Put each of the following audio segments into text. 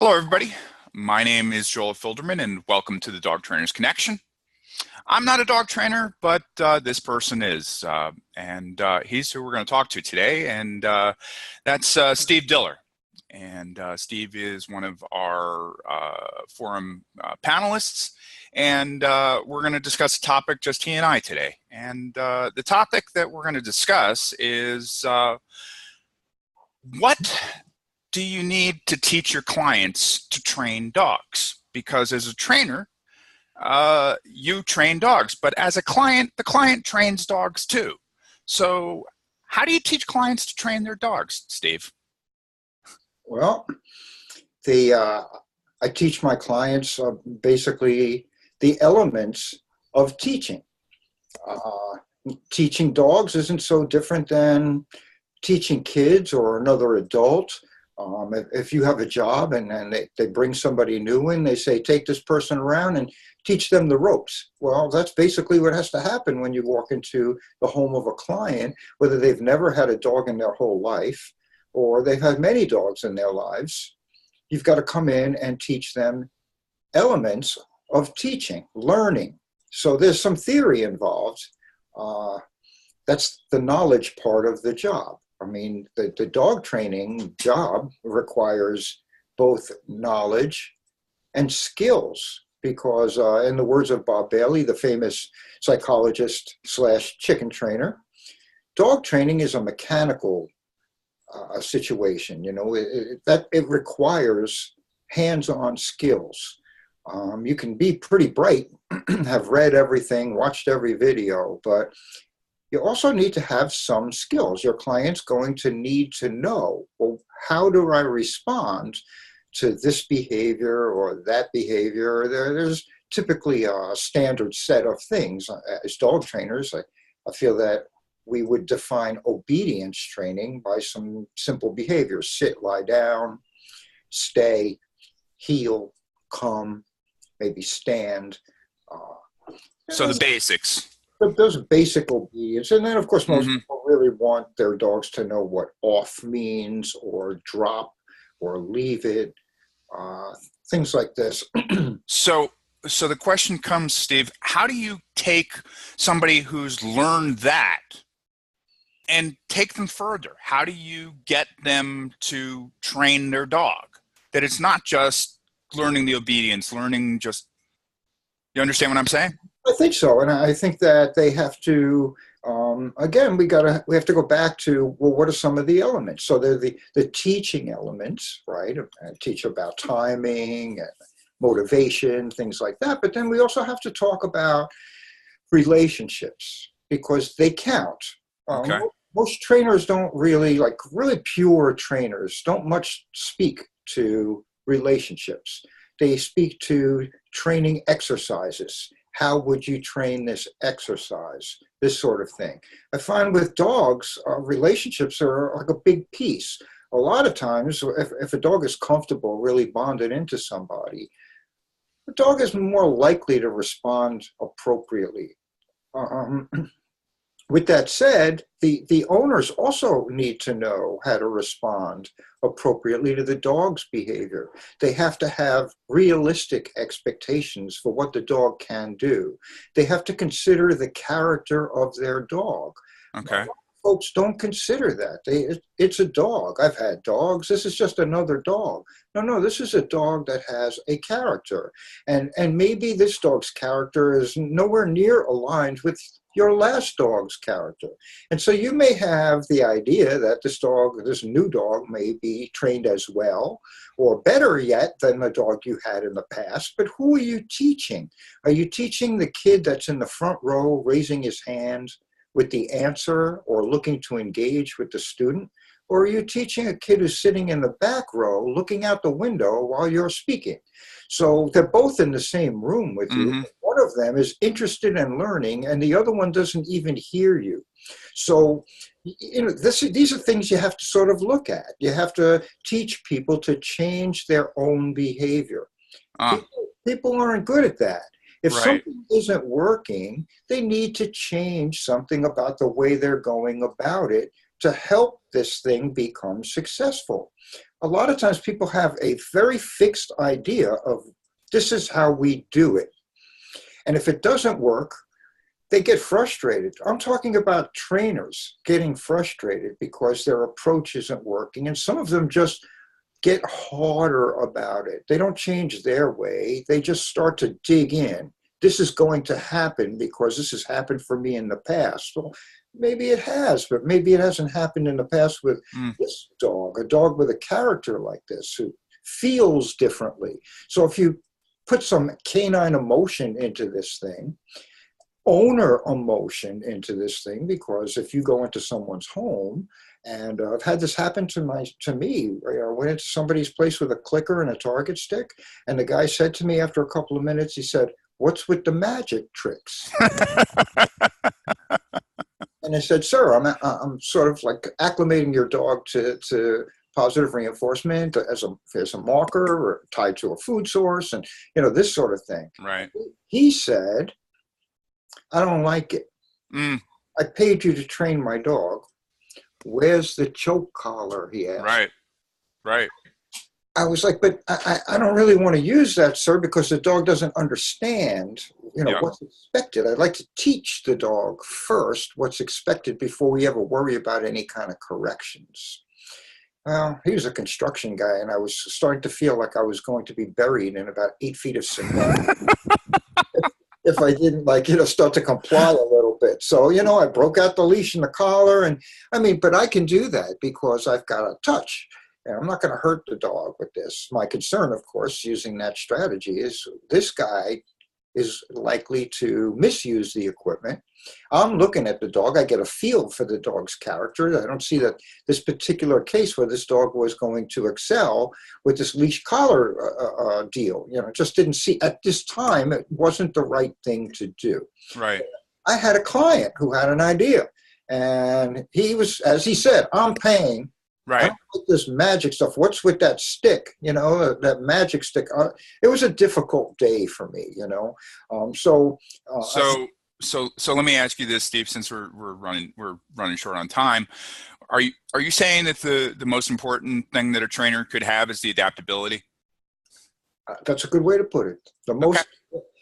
Hello, everybody. My name is Joel Filderman, and welcome to the Dog Trainers Connection. I'm not a dog trainer, but this person is, and he's who we're going to talk to today, and that's Steve Diller. And Steve is one of our forum panelists, and we're going to discuss a topic just he and I today. And the topic that we're going to discuss is what do you need to teach your clients to train dogs? Because as a trainer, you train dogs, but as a client, the client trains dogs too. So how do you teach clients to train their dogs, Steve? Well, I teach my clients basically the elements of teaching. Teaching dogs isn't so different than teaching kids or another adult. If you have a job and they bring somebody new in, they say, take this person around and teach them the ropes. Well, that's basically what has to happen when you walk into the home of a client, whether they've never had a dog in their whole life or they've had many dogs in their lives. You've got to come in and teach them elements of teaching, learning. So there's some theory involved. That's the knowledge part of the job. I mean, the dog training job requires both knowledge and skills because, in the words of Bob Bailey, the famous psychologist slash chicken trainer, dog training is a mechanical situation. You know, it requires hands-on skills. You can be pretty bright, have read everything, watched every video, but you also need to have some skills. Your client's going to need to know, well, how do I respond to this behavior or that behavior? There's typically a standard set of things. As dog trainers, I feel that we would define obedience training by some simple behaviors: sit, lie down, stay, heel, come, maybe stand. So the basics. But those are basic obedience. And then, of course, most Mm-hmm. people really want their dogs to know what off means or drop or leave it, things like this. So the question comes, Steve, how do you take somebody who's learned that and take them further? How do you get them to train their dog? That it's not just learning the obedience, learning just, you understand what I'm saying? I think so. And I think that they have to, again, we have to go back to, well, what are some of the elements? So they're the teaching elements, right? Teach about timing and motivation, things like that. But then we also have to talk about relationships because they count. Okay. Most trainers don't really, like really pure trainers, don't much speak to relationships. They speak to training exercises. How would you train this exercise? This sort of thing. I find with dogs, relationships are like a big piece. A lot of times, if a dog is comfortable, really bonded into somebody, the dog is more likely to respond appropriately. Um, with that said, the owners also need to know how to respond appropriately to the dog's behavior. They have to have realistic expectations for what the dog can do. They have to consider the character of their dog. Okay. Folks don't consider that. It's a dog. I've had dogs. This is just another dog. No, this is a dog that has a character. And maybe this dog's character is nowhere near aligned with your last dog's character. And so you may have the idea that this new dog may be trained as well, or better yet than the dog you had in the past. But who are you teaching? Are you teaching the kid that's in the front row raising his hand with the answer or looking to engage with the student? Or are you teaching a kid who's sitting in the back row looking out the window while you're speaking? So they're both in the same room with you. Mm-hmm. One of them is interested in learning and the other one doesn't even hear you. So, these are things you have to sort of look at. You have to teach people to change their own behavior. Ah, People aren't good at that. If right. something isn't working, they need to change something about the way they're going about it to help this thing become successful. a lot of times people have a very fixed idea of this is how we do it. And if it doesn't work, they get frustrated. I'm talking about trainers getting frustrated because their approach isn't working. And some of them just get harder about it. They don't change their way. They just start to dig in. This is going to happen because this has happened for me in the past. Well, maybe it has, but maybe it hasn't happened in the past with this dog, a dog with a character like this who feels differently. So if you put some canine emotion into this thing, owner emotion into this thing, because if you go into someone's home, and I've had this happen to me. I went into somebody's place with a clicker and a target stick, and the guy said to me after a couple of minutes, he said, "What's with the magic tricks?" And I said, "Sir, I'm sort of like acclimating your dog to positive reinforcement as a marker or tied to a food source, and this sort of thing." Right. He said, "I don't like it. I paid you to train my dog. Where's the choke collar?" he asked. Right. I was like, "But I don't really want to use that, sir, because the dog doesn't understand, what's expected. I'd like to teach the dog first what's expected before we ever worry about any kind of corrections." Well, he was a construction guy, and I was starting to feel like I was going to be buried in about 8 feet of cement if I didn't start to comply a little bit. So, I broke out the leash and the collar, and but I can do that because I've got a touch, and I'm not going to hurt the dog with this. My concern, of course, using that strategy is this guy is likely to misuse the equipment. I'm looking at the dog. I get a feel for the dog's character. I don't see that this particular case where this dog was going to excel with this leash collar deal. Just didn't see at this time. It wasn't the right thing to do. Right. I had a client who had an idea, and he was, as he said, "I'm paying. Right. I don't like this magic stuff. What's with that stick? That magic stick." It was a difficult day for me. So let me ask you this, Steve, since we're running short on time. Are you saying that the most important thing that a trainer could have is the adaptability? That's a good way to put it. The most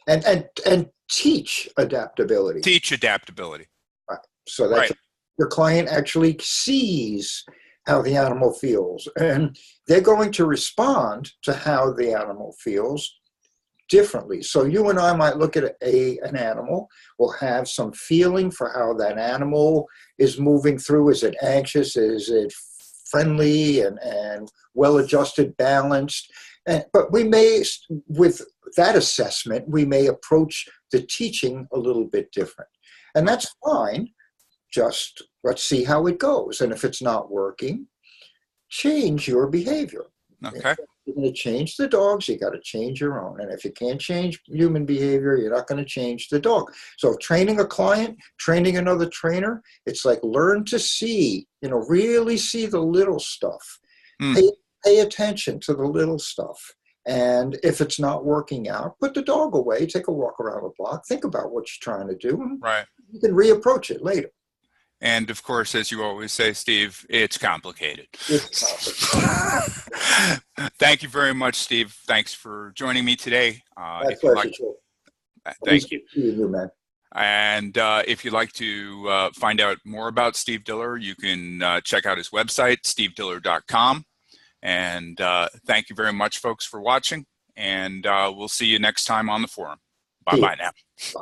and teach adaptability. Teach adaptability. Right. So that your client actually sees how the animal feels, and they're going to respond to how the animal feels differently. So you and I might look at an animal, will have some feeling for how that animal is moving through. Is it anxious? Is it friendly and well-adjusted, balanced? But we may, with that assessment, we may approach the teaching a little bit different. And that's fine. Just let's see how it goes. And if it's not working, change your behavior. Okay. If you're going to change the dogs, you got to change your own. And if you can't change human behavior, you're not going to change the dog. So training a client, training another trainer, it's like learn to see, really see the little stuff. Pay attention to the little stuff. And if it's not working out, put the dog away, take a walk around the block, think about what you're trying to do, and you can reapproach it later. And of course, as you always say, Steve, it's complicated. It's complicated. Thank you very much, Steve. Thanks for joining me today. My pleasure, Joe. Thank you. You, man. And if you'd like to find out more about Steve Diller, you can check out his website, stevediller.com. And thank you very much, folks, for watching. And we'll see you next time on the forum. Bye-bye now. Bye.